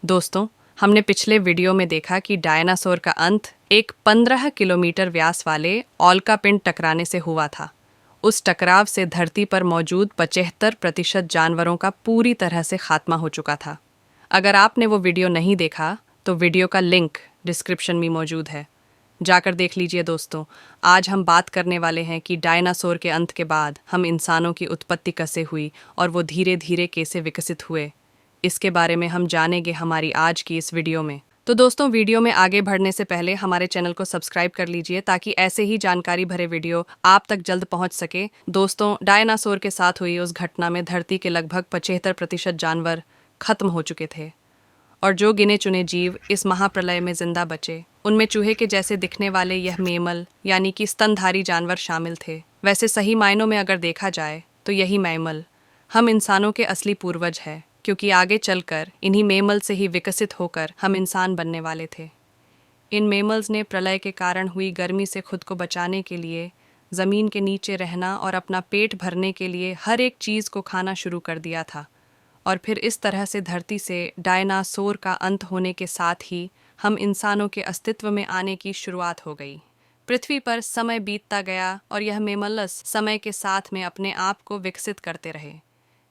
दोस्तों, हमने पिछले वीडियो में देखा कि डायनासोर का अंत एक 15 किलोमीटर व्यास वाले उल्का पिंड टकराने से हुआ था। उस टकराव से धरती पर मौजूद 75% जानवरों का पूरी तरह से खात्मा हो चुका था। अगर आपने वो वीडियो नहीं देखा तो वीडियो का लिंक डिस्क्रिप्शन में मौजूद है, जाकर देख लीजिए। दोस्तों, आज हम बात करने वाले हैं कि डायनासोर के अंत के बाद हम इंसानों की उत्पत्ति कैसे हुई और वो धीरे धीरे कैसे विकसित हुए। इसके बारे में हम जानेंगे हमारी आज की इस वीडियो में। तो दोस्तों, वीडियो में आगे बढ़ने से पहले हमारे चैनल को सब्सक्राइब कर लीजिए ताकि ऐसे ही जानकारी भरे वीडियो आप तक जल्द पहुंच सके। दोस्तों, डायनासोर के साथ हुई उस घटना में धरती के लगभग 75% जानवर खत्म हो चुके थे और जो गिने चुने जीव इस महाप्रलय में जिंदा बचे उनमें चूहे के जैसे दिखने वाले यह मैमल यानी कि स्तनधारी जानवर शामिल थे। वैसे सही मायनों में अगर देखा जाए तो यही मैमल हम इंसानों के असली पूर्वज है, क्योंकि आगे चलकर इन्हीं मैमल से ही विकसित होकर हम इंसान बनने वाले थे। इन मैमल्स ने प्रलय के कारण हुई गर्मी से खुद को बचाने के लिए ज़मीन के नीचे रहना और अपना पेट भरने के लिए हर एक चीज़ को खाना शुरू कर दिया था। और फिर इस तरह से धरती से डायनासोर का अंत होने के साथ ही हम इंसानों के अस्तित्व में आने की शुरुआत हो गई। पृथ्वी पर समय बीतता गया और यह मैमल्स समय के साथ में अपने आप को विकसित करते रहे।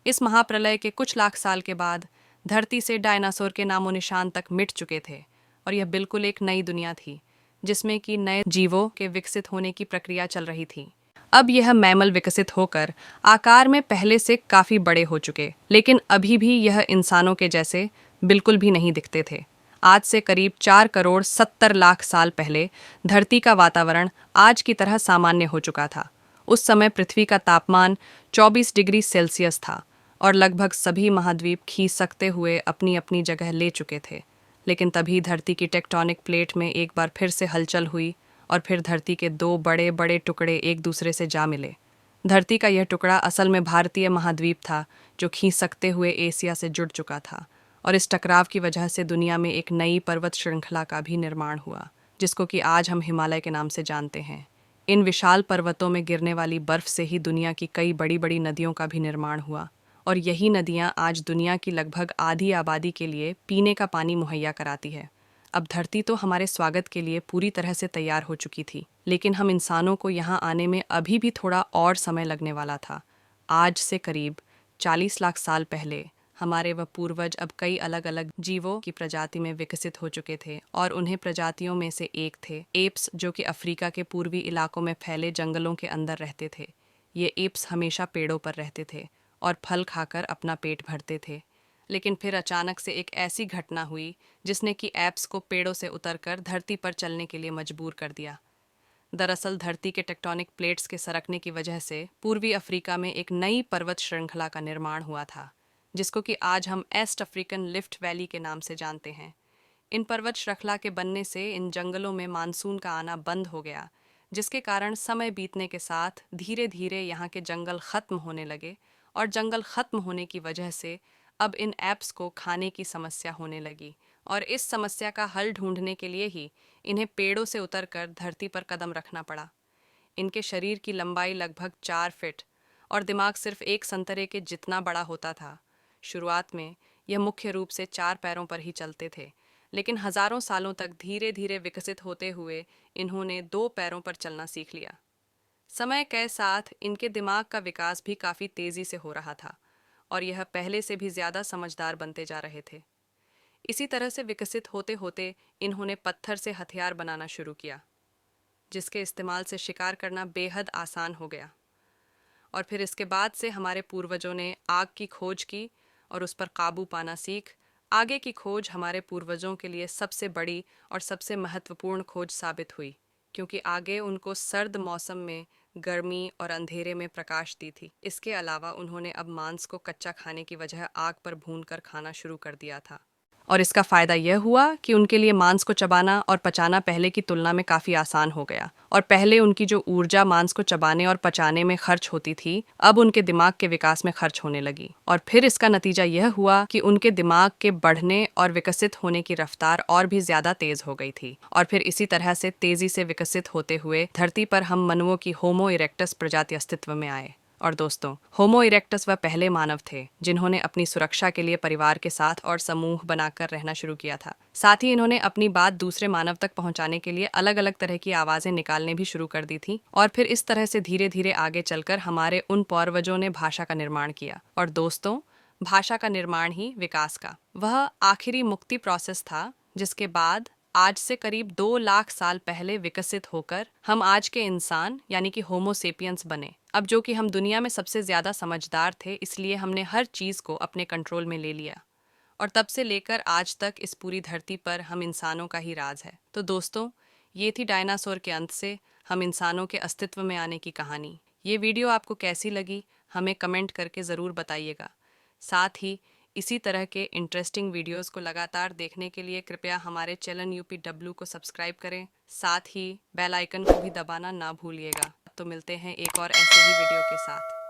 इस महाप्रलय के कुछ लाख साल के बाद धरती से डायनासोर के नामो निशान तक मिट चुके थे और यह बिल्कुल एक नई दुनिया थी जिसमें कि नए जीवों के विकसित होने की प्रक्रिया चल रही थी। अब यह मैमल विकसित होकर आकार में पहले से काफ़ी बड़े हो चुके, लेकिन अभी भी यह इंसानों के जैसे बिल्कुल भी नहीं दिखते थे। आज से करीब 4 करोड़ 70 लाख साल पहले धरती का वातावरण आज की तरह सामान्य हो चुका था। उस समय पृथ्वी का तापमान 24 डिग्री सेल्सियस था और लगभग सभी महाद्वीप खींच सकते हुए अपनी अपनी जगह ले चुके थे। लेकिन तभी धरती की टेक्टोनिक प्लेट में एक बार फिर से हलचल हुई और फिर धरती के दो बड़े बड़े टुकड़े एक दूसरे से जा मिले। धरती का यह टुकड़ा असल में भारतीय महाद्वीप था जो खींच सकते हुए एशिया से जुड़ चुका था, और इस टकराव की वजह से दुनिया में एक नई पर्वत श्रृंखला का भी निर्माण हुआ जिसको कि आज हम हिमालय के नाम से जानते हैं। इन विशाल पर्वतों में गिरने वाली बर्फ से ही दुनिया की कई बड़ी बड़ी नदियों का भी निर्माण हुआ और यही नदियां आज दुनिया की लगभग आधी आबादी के लिए पीने का पानी मुहैया कराती है। अब धरती तो हमारे स्वागत के लिए पूरी तरह से तैयार हो चुकी थी, लेकिन हम इंसानों को यहाँ आने में अभी भी थोड़ा और समय लगने वाला था। आज से करीब 40 लाख साल पहले हमारे वह पूर्वज अब कई अलग अलग जीवों की प्रजाति में विकसित हो चुके थे और उन्हें प्रजातियों में से एक थे एप्स, जो कि अफ्रीका के पूर्वी इलाकों में फैले जंगलों के अंदर रहते थे। ये एप्स हमेशा पेड़ों पर रहते थे और फल खाकर अपना पेट भरते थे। लेकिन फिर अचानक से एक ऐसी घटना हुई जिसने कि एप्स को पेड़ों से उतरकर धरती पर चलने के लिए मजबूर कर दिया। दरअसल धरती के टेक्टोनिक प्लेट्स के सरकने की वजह से पूर्वी अफ्रीका में एक नई पर्वत श्रृंखला का निर्माण हुआ था जिसको कि आज हम ईस्ट अफ्रीकन लिफ्ट वैली के नाम से जानते हैं। इन पर्वत श्रृंखला के बनने से इन जंगलों में मानसून का आना बंद हो गया, जिसके कारण समय बीतने के साथ धीरे धीरे यहाँ के जंगल खत्म होने लगे और जंगल खत्म होने की वजह से अब इन एप्स को खाने की समस्या होने लगी और इस समस्या का हल ढूंढने के लिए ही इन्हें पेड़ों से उतरकर धरती पर कदम रखना पड़ा। इनके शरीर की लंबाई लगभग 4 फीट और दिमाग सिर्फ एक संतरे के जितना बड़ा होता था। शुरुआत में यह मुख्य रूप से 4 पैरों पर ही चलते थे, लेकिन हजारों सालों तक धीरे धीरे विकसित होते हुए इन्होंने 2 पैरों पर चलना सीख लिया। समय के साथ इनके दिमाग का विकास भी काफ़ी तेज़ी से हो रहा था और यह पहले से भी ज़्यादा समझदार बनते जा रहे थे। इसी तरह से विकसित होते होते इन्होंने पत्थर से हथियार बनाना शुरू किया, जिसके इस्तेमाल से शिकार करना बेहद आसान हो गया। और फिर इसके बाद से हमारे पूर्वजों ने आग की खोज की और उस पर काबू पाना सीख आगे की खोज हमारे पूर्वजों के लिए सबसे बड़ी और सबसे महत्वपूर्ण खोज साबित हुई, क्योंकि आगे उनको सर्द मौसम में गर्मी और अंधेरे में प्रकाश दी थी। इसके अलावा उन्होंने अब मांस को कच्चा खाने की वजह आग पर भूनकर खाना शुरू कर दिया था और इसका फ़ायदा यह हुआ कि उनके लिए मांस को चबाना और पचाना पहले की तुलना में काफ़ी आसान हो गया और पहले उनकी जो ऊर्जा मांस को चबाने और पचाने में खर्च होती थी, अब उनके दिमाग के विकास में खर्च होने लगी। और फिर इसका नतीजा यह हुआ कि उनके दिमाग के बढ़ने और विकसित होने की रफ्तार और भी ज़्यादा तेज़ हो गई थी और फिर इसी तरह से तेज़ी से विकसित होते हुए धरती पर हम मनुओं की होमो इरेक्टस प्रजाति अस्तित्व में आए और दोस्तों, होमो इरेक्टस वह पहले मानव थे जिन्होंने अपनी सुरक्षा के लिए परिवार के साथ और समूह बनाकर रहना शुरू किया था। साथ ही इन्होंने अपनी बात दूसरे मानव तक पहुंचाने के लिए अलग अलग तरह की आवाजें निकालने भी शुरू कर दी थी, और फिर इस तरह से धीरे धीरे आगे चलकर हमारे उन पूर्वजों ने भाषा का निर्माण किया। और दोस्तों, भाषा का निर्माण ही विकास का वह आखिरी मुक्ति प्रोसेस था, जिसके बाद आज से करीब 2 लाख साल पहले विकसित होकर हम आज के इंसान यानी कि होमो सेपियंस बने। अब जो कि हम दुनिया में सबसे ज्यादा समझदार थे, इसलिए हमने हर चीज को अपने कंट्रोल में ले लिया, और तब से लेकर आज तक इस पूरी धरती पर हम इंसानों का ही राज है। तो दोस्तों, ये थी डायनासोर के अंत से हम इंसानों के अस्तित्व में आने की कहानी। ये वीडियो आपको कैसी लगी हमें कमेंट करके ज़रूर बताइएगा। साथ ही इसी तरह के इंटरेस्टिंग वीडियोस को लगातार देखने के लिए कृपया हमारे चैनल UPW को सब्सक्राइब करें। साथ ही बेल आइकन को भी दबाना ना भूलिएगा। तो मिलते हैं एक और ऐसे ही वीडियो के साथ।